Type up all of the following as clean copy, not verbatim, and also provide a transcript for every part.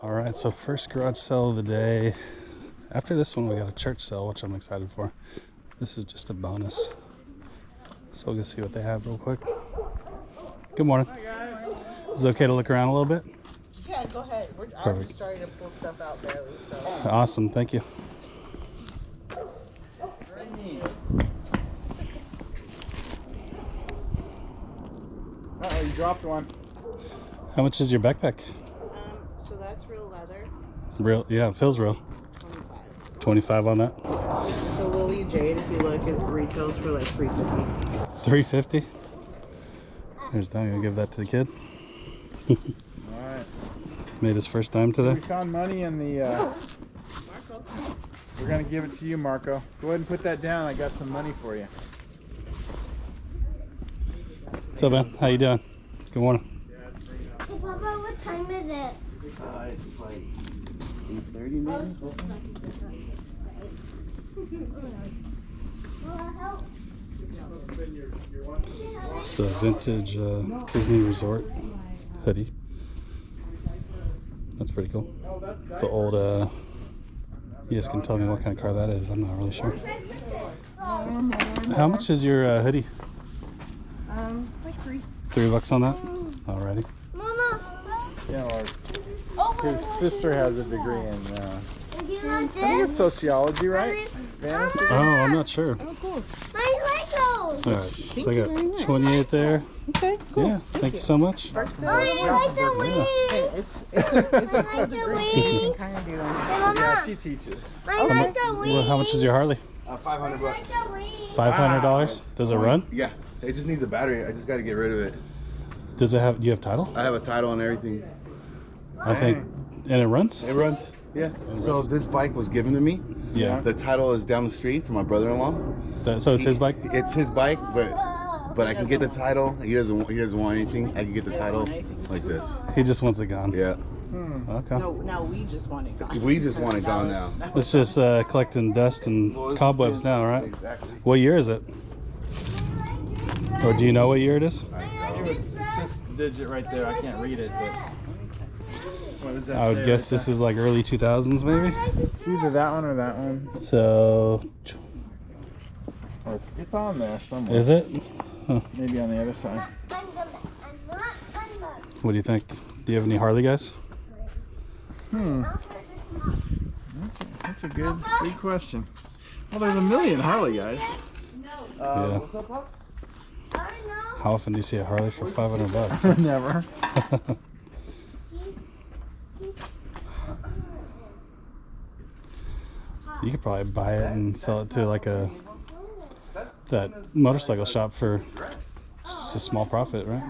All right, so first garage sale of the day. After this one, we got a church sale, which I'm excited for. This is just a bonus. So we'll go see what they have real quick. Good morning. Hi, guys. Is it okay to look around a little bit? Yeah, go ahead. I'm just starting to pull stuff out barely, so. Awesome, thank you. Uh-oh, you dropped one. How much is your backpack? So that's real leather. Real, yeah, it feels real. 25. 25 on that. It's a Lily Jade. If you look, it retails for like $350. 350. There's that. I'm gonna give that to the kid. Alright. Made his first time today. We found money in the Marco. we're gonna give it to you, Marco. Go ahead and put that down. I got some money for you. What's up, man? How you doing? Good morning. Hey, Papa, what time is it? It's like 8:30 maybe. Will I help? It's a vintage Disney Resort hoodie. That's pretty cool. The old, you guys can tell me what kind of car that is. I'm not really sure. How much is your hoodie? Like $3 on that? Alrighty. Mama, Yeah, or oh, his sister has a degree in would you like I think it's this? sociology, right? Fantasy. Oh, I'm not sure. My Legos! Alright, so I got 28 there. Okay, cool. Yeah, thank you so much. First Oh, you like the wings? Hey, it's a I like the you wings. can kind of do them. Hey, Yeah, Mama, she teaches. I like the wings. Well, how much is your Harley? $500. I like the wings. $500? Does it run? Yeah, it just needs a battery. I just got to get rid of it. Does it have, do you have title? I have a title and everything. I think, and it runs? It runs. Yeah. So this bike was given to me. Yeah. The title is down the street from my brother-in-law. So it's his bike? It's his bike, but I can get the title. He doesn't want anything. I can get the title like this. He just wants it gone. Yeah. Okay. No, now we just want it gone. We just want it gone now. It's just collecting dust and cobwebs now, right? Exactly. What year is it? Or do you know what year it is? It's this digit right there. I can't read it, but what does that I would say guess right this is like early 2000s maybe. there? It's either that one or that one. So, Or it's on there somewhere. is it? Maybe on the other side. What do you think? Do you have any Harley guys? That's a good question. Well, there's a million Harley guys. Yeah. How often do you see a Harley for $500? Never. You could probably buy it and sell it to like that motorcycle shop for just a small profit, right?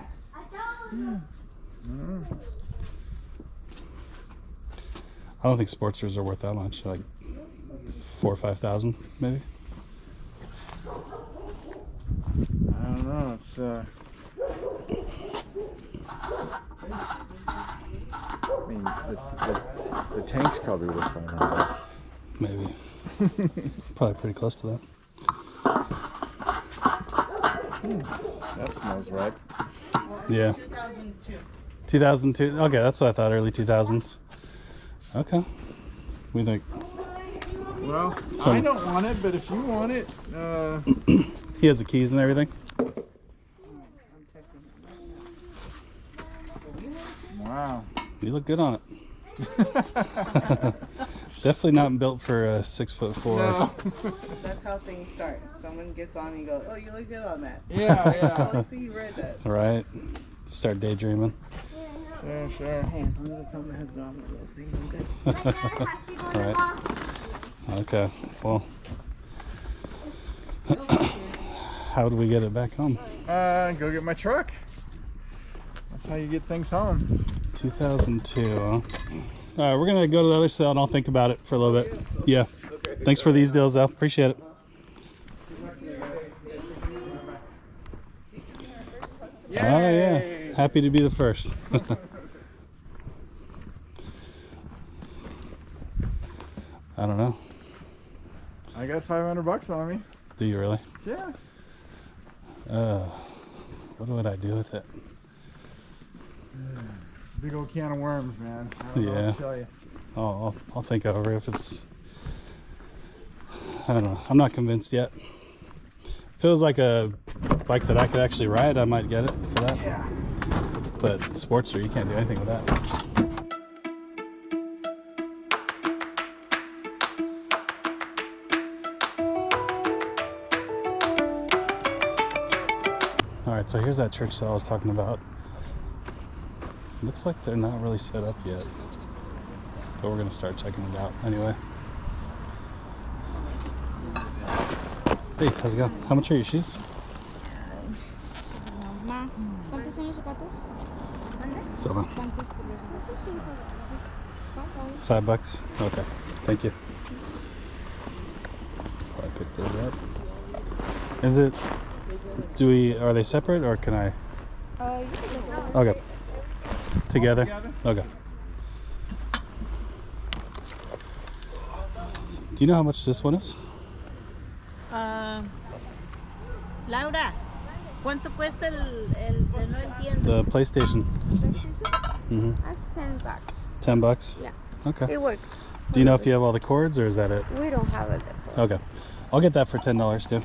I don't think Sportsters are worth that much, like 4,000 or 5,000 maybe. I don't know. It's I mean, the tank's probably worth $500. Maybe. Probably pretty close to that. That smells right. Yeah. 2002. 2002. Okay, that's what I thought. Early 2000s. Okay. What do you think? Well, So- I don't want it, but if you want it, He has the keys and everything. wow. You look good on it. Definitely not built for a 6'4". No. That's how things start. Someone gets on and you go, oh, you look good on that. Yeah. Let's see you read that. Right. Start daydreaming. Sure. Hey, as long as it's not my husband on those things, I'm good. Right. Okay. Well, how do we get it back home? Go get my truck. That's how you get things home. 2002. Huh? All right, we're gonna go to the other sale and I'll think about it for a little bit. Yeah. Thanks for these deals, though. Appreciate it. Oh yeah. Happy to be the first. I don't know. I got $500 on me. Do you really? Yeah. What would I do with it? Big old can of worms, man. I don't know Yeah. what to tell you. I'll think over if it's. I don't know. I'm not convinced yet. If it was like a bike that I could actually ride, I might get it for that. Yeah. But Sportster, you can't do anything with that. All right, so here's that church that I was talking about. Looks like they're not really set up yet, but we're gonna start checking it out anyway. Hey, how's it going? How much are your shoes? Ma, ¿cuántos son los zapatos? Seven. ¿Cuántos por los zapatos? $5. Okay, thank you. I pick those up. Is it? Are they separate or can I? You can look. Okay. Together? Okay. Do you know how much this one is? Laura, ¿cuánto cuesta el no entiendo? The PlayStation. That's $10. $10? Yeah. Okay. It works. Do you know if you have all the cords or is that it? We don't have it. Okay. I'll get that for $10 too. I'm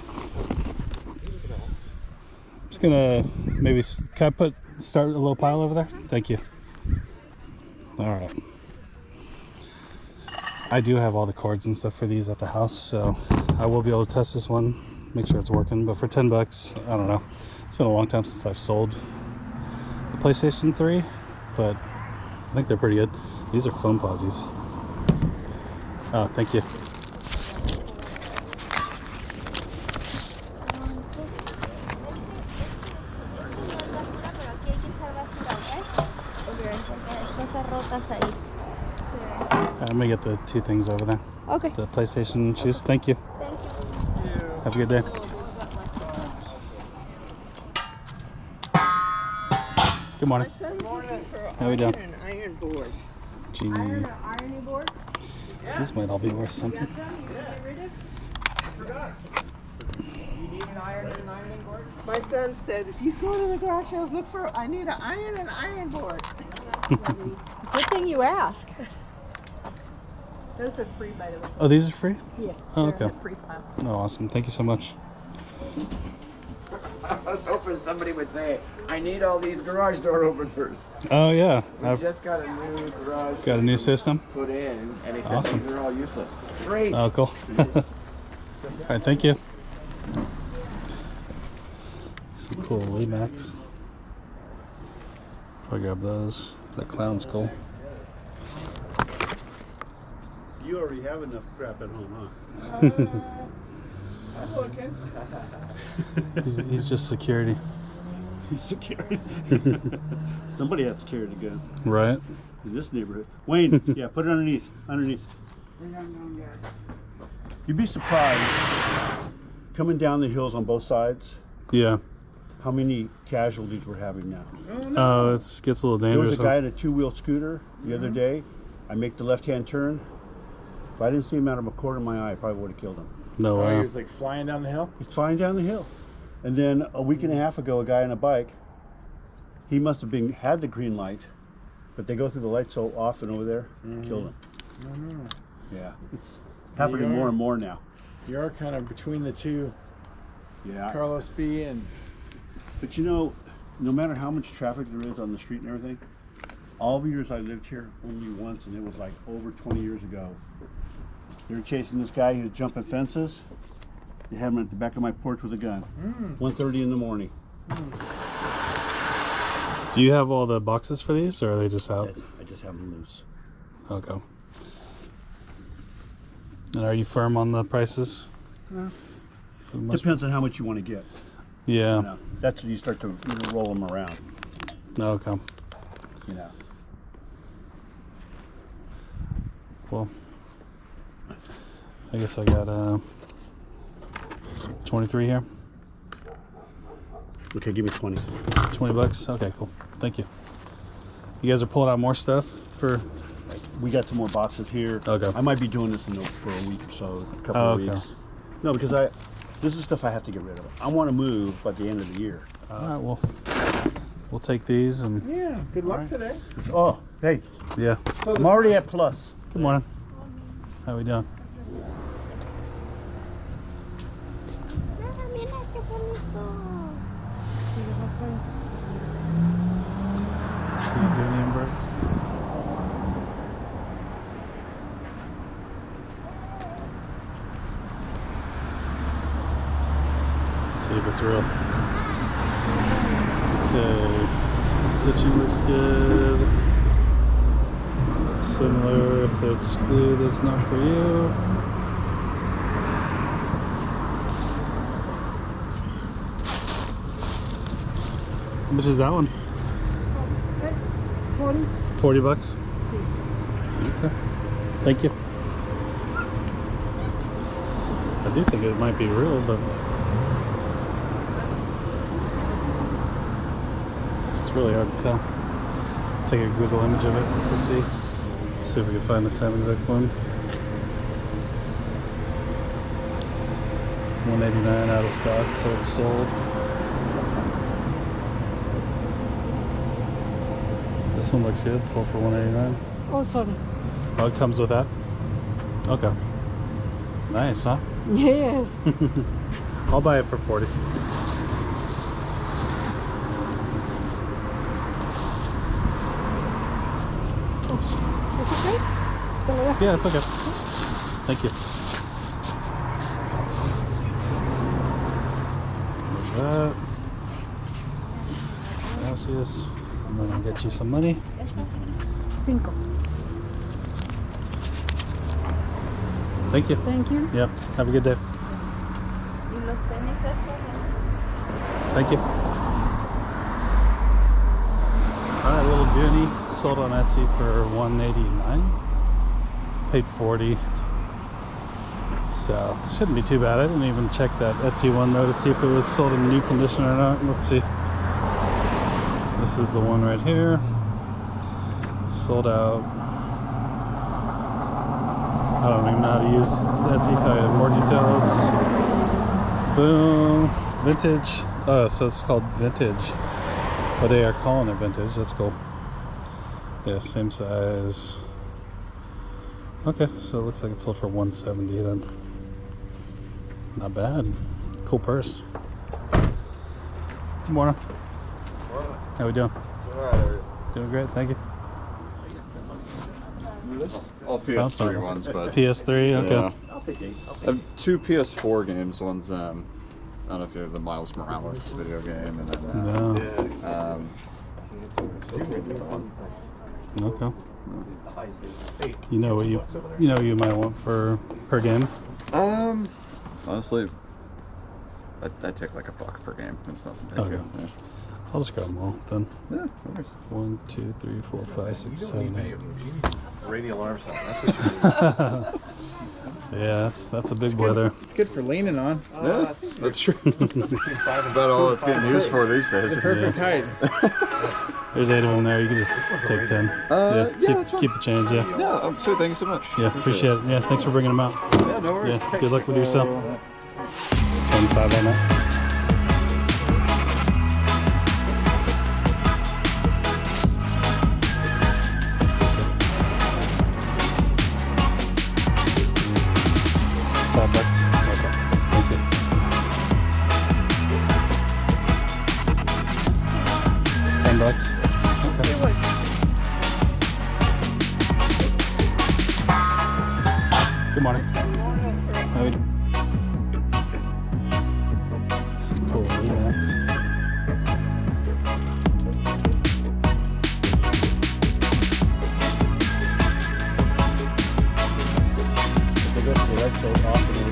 just gonna maybe, can I start a little pile over there? Thank you. All right. I do have all the cords and stuff for these at the house, so I will be able to test this one, make sure it's working. But for $10, I don't know. It's been a long time since I've sold the PlayStation 3, but I think they're pretty good. These are foam posies. Oh, thank you. I'm gonna get the two things over there. Okay. The PlayStation shoes. Thank you. Thank you. Have a good day. Good morning. My son's looking for How we doing? an iron board. Gee, Ironing board? these might all be worth something. My son said, if you go to the garage sales, look for, I need an iron board. Good thing you asked. Those are free, by the way. Oh, these are free? Yeah. Oh, they're okay. a free pile. Oh, awesome. Thank you so much. I was hoping somebody would say, I need all these garage door openers. Oh, yeah. We I've just got a new garage got a new system. put in, and he said Awesome. these are all useless. Great. Oh, cool. All right, thank you. Some cool Max. I'll grab those. That clown's cool. You already have enough crap at home, huh? I'm looking. He's just security. He's security. Somebody has to carry the gun Right? in this neighborhood. Wayne, yeah, put it underneath. Underneath. You'd be surprised coming down the hills on both sides Yeah. how many casualties we're having now. Oh, it gets a little There dangerous. was a guy in a two-wheel scooter the other day. I make the left-hand turn. If I didn't see him out of a corner of my eye, I probably would have killed him. No Oh, he way. was like flying down the hill. He's flying down the hill. And then a week and a half ago, a guy on a bike, he must have had the green light, but they go through the light so often over there, killed him. Yeah, it's happening more and more now. You're kind of between the two, Yeah. Carlos B. and But you know, no matter how much traffic there is on the street and everything, all the years I lived here, only once, and it was like over 20 years ago. They were chasing this guy who was jumping fences. They had him at the back of my porch with a gun. 1:30 in the morning. Do you have all the boxes for these, or are they just out? I just have them loose. Okay. And are you firm on the prices? For the most- Depends on how much you want to get. Yeah. You know, that's when you start to roll them around. Okay. You know. Well, I guess I got 23 here. Okay, give me 20. $20. Okay, cool. Thank you. You guys are pulling out more stuff for. We got some more boxes here. Okay. I might be doing this for a week or so, a couple Oh, of okay. weeks. No, because this is stuff I have to get rid of. I want to move by the end of the year. All right. Well, we'll take these and Yeah. Good luck today. Oh, hey, yeah. I'm already at plus. Good morning. How we doing? Mira qué bonito. See you doing the break. Let's see if it's real. Okay, the stitching looks good. It's similar. If there's glue that's not for you. How much is that one? 40. 40 bucks? Sí. Okay. Thank you. I do think it might be real, but it's really hard to tell. Take a Google image of it to see. See if we can find the same exact one. $189 out of stock, so it's sold. This one looks good, sold for $189. Oh, sorry. Oh, it comes with that? Okay. Nice, huh? Yes. I'll buy it for 40. Oops. Is it okay? Te lo dejo. Yeah, it's okay. Thank you. There's that. Gracias. And then I'll get you some money. 5. Thank you. Thank you. Yep. Have a good day. ¿Y los tenis estos? Thank you. Alright, little Dooney sold on Etsy for $189. Paid $40. So shouldn't be too bad. I didn't even check that Etsy one though to see if it was sold in new condition or not. Let's see. This is the one right here. Sold out. I don't even know how to use Etsy. I have more details. Boom. Vintage. Oh, so it's called vintage. But they are calling it vintage. That's cool. Yeah, same size. Okay, so it looks like it sold for $170 then. Not bad. Cool purse. Good morning. How we doing? Doing great, thank you. All PS3 ones, but PS3, okay. yeah. I have 2 PS4 games. One's I don't know if you have the Miles Morales video game, and then No. Okay. You know what you might want for per game? Honestly, I take like $1 per game. It's nothing big. Okay. Yeah. I'll just grab them all then. Yeah, no worries. 1, 2, 3, 4, 5, 6, 7, 8. Radio alarm sound. That's what you Yeah, that's a big boy there. It's good for leaning on. Yeah, that's true. That's about all it's getting used for these days. The perfect height. There's 8 of them there. You can just take 10. That's fine. Keep the change. Yeah. Yeah, I'm sure. Thank you so much. Yeah, appreciate it. Yeah, thanks for bringing them out. Yeah, no worries. Yeah, good luck with your sale. 25 on that. $5. Okay. Thank you. $10. Okay. Good morning. How are you doing? Some cool V-necks. The retro offering